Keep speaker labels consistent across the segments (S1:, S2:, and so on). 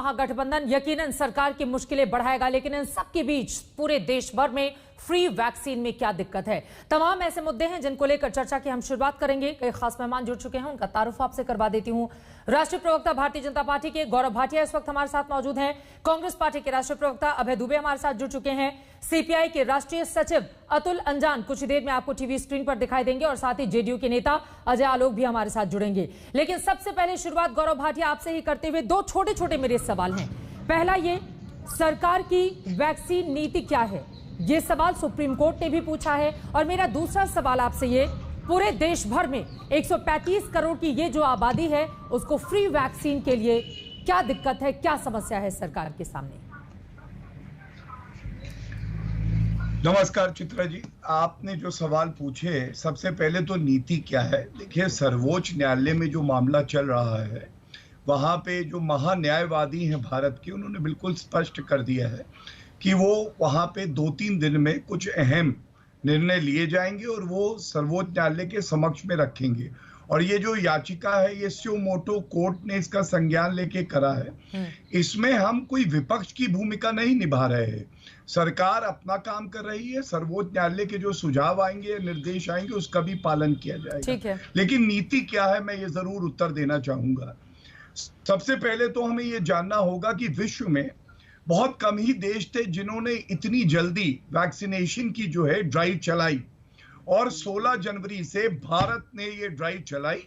S1: महागठबंधन यकीनन सरकार की मुश्किलें बढ़ाएगा, लेकिन इन सबके बीच पूरे देश भर में फ्री वैक्सीन में क्या दिक्कत है? तमाम ऐसे मुद्दे हैं जिनको लेकर चर्चा की हम शुरुआत करेंगे। कई खास मेहमान जुड़ चुके हैं, उनका तारुफ आपसे करवा देती हूं। राष्ट्रीय प्रवक्ता भारतीय जनता पार्टी के गौरव भाटिया इस वक्त हमारे साथ मौजूद हैं। कांग्रेस पार्टी के राष्ट्रीय प्रवक्ता अभय दुबे हमारे साथ जुड़ चुके हैं। सीपीआई के राष्ट्रीय सचिव अतुल अंजान कुछ देर में आपको टीवी स्क्रीन पर दिखाई देंगे और साथ ही जेडीयू के नेता अजय आलोक भी हमारे साथ जुड़ेंगे। लेकिन सबसे पहले शुरुआत गौरव भाटिया आपसे ही करते हुए दो छोटे छोटे मेरे सवाल हैं। पहला, ये सरकार की वैक्सीन नीति क्या है? ये सवाल सुप्रीम कोर्ट ने भी पूछा है। और मेरा दूसरा सवाल आपसे ये, पूरे देश भर में 135 करोड़ की ये जो आबादी है उसको फ्री वैक्सीन के लिए क्या दिक्कत है, क्या समस्या है सरकार के सामने?
S2: नमस्कार चित्रा जी, आपने जो सवाल पूछे, सबसे पहले तो नीति क्या है। देखिए, सर्वोच्च न्यायालय में जो मामला चल रहा है वहां पे जो महान्यायवादी हैं भारत के, उन्होंने बिल्कुल स्पष्ट कर दिया है कि वो वहां पे 2-3 दिन में कुछ अहम निर्णय लिए जाएंगे और वो सर्वोच्च न्यायालय के समक्ष में रखेंगे। और ये जो याचिका है, ये स्यो मोटो कोर्ट ने इसका संज्ञान लेके करा है। इसमें हम कोई विपक्ष की भूमिका नहीं निभा रहे हैं। सरकार अपना काम कर रही है, सर्वोच्च न्यायालय के जो सुझाव आएंगे, निर्देश आएंगे, उसका भी पालन किया जाएगा।
S1: ठीक है।
S2: लेकिन नीति क्या है, मैं ये जरूर उत्तर देना चाहूंगा। सबसे पहले तो हमें ये जानना होगा कि विश्व में बहुत कम ही देश थे जिन्होंने इतनी जल्दी वैक्सीनेशन की जो है ड्राइव चलाई। और 16 जनवरी से भारत ने ये ड्राइव चलाई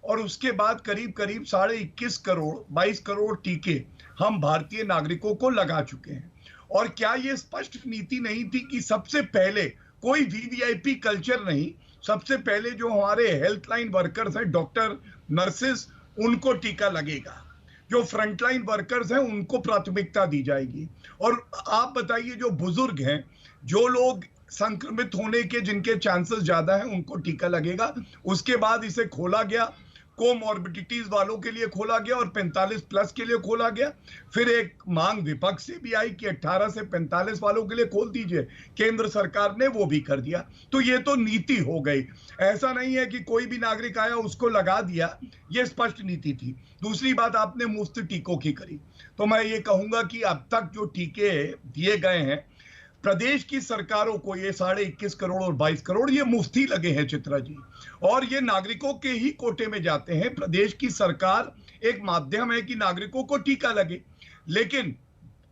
S2: और उसके बाद करीब करीब 21.5 करोड़ 22 करोड़ टीके हम भारतीय नागरिकों को लगा चुके हैं। और क्या ये स्पष्ट नीति नहीं थी कि सबसे पहले कोई वीवीआईपी कल्चर नहीं, सबसे पहले जो हमारे हेल्थ लाइन वर्कर्स हैं, डॉक्टर, नर्सेस, उनको टीका लगेगा। जो फ्रंटलाइन वर्कर्स हैं उनको प्राथमिकता दी जाएगी। और आप बताइए, जो बुजुर्ग हैं, जो लोग संक्रमित होने के जिनके चांसेस ज्यादा हैं, उनको टीका लगेगा। उसके बाद इसे खोला गया, कोमॉर्बिडिटीज वालों के लिए खोला गया और 45 प्लस के लिए खोला गया। फिर एक मांग विपक्ष से भी आई कि 18 से 45 वालों के लिए खोल दीजिए। केंद्र सरकार ने वो भी कर दिया। तो ये तो नीति हो गई। ऐसा नहीं है कि कोई भी नागरिक आया उसको लगा दिया, ये स्पष्ट नीति थी। दूसरी बात, आपने मुफ्त टीकों की करी, तो मैं ये कहूंगा कि अब तक जो टीके दिए गए हैं प्रदेश की सरकारों को, ये 21.5 करोड़ और 22 करोड़, ये मुफ्त ही लगे हैं चित्रा जी। और ये नागरिकों के ही कोटे में जाते हैं। प्रदेश की सरकार एक माध्यम है कि नागरिकों को टीका लगे। लेकिन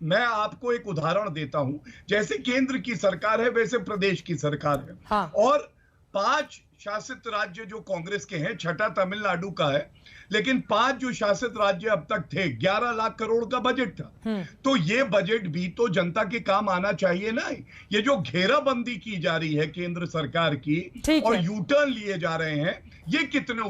S2: मैं आपको एक उदाहरण देता हूं, जैसे केंद्र की सरकार है वैसे प्रदेश की सरकार है।
S1: हाँ। और
S2: 5 शासित राज्य जो कांग्रेस के हैं, 6ठा तमिलनाडु का है, लेकिन 5 जो शासित राज्य अब तक थे, 11 लाख करोड़ का बजट था। तो ये बजट भी तो जनता के काम आना चाहिए ना। ये जो घेराबंदी की जा रही है केंद्र सरकार की और यू टर्न लिए जा रहे हैं, ये कितने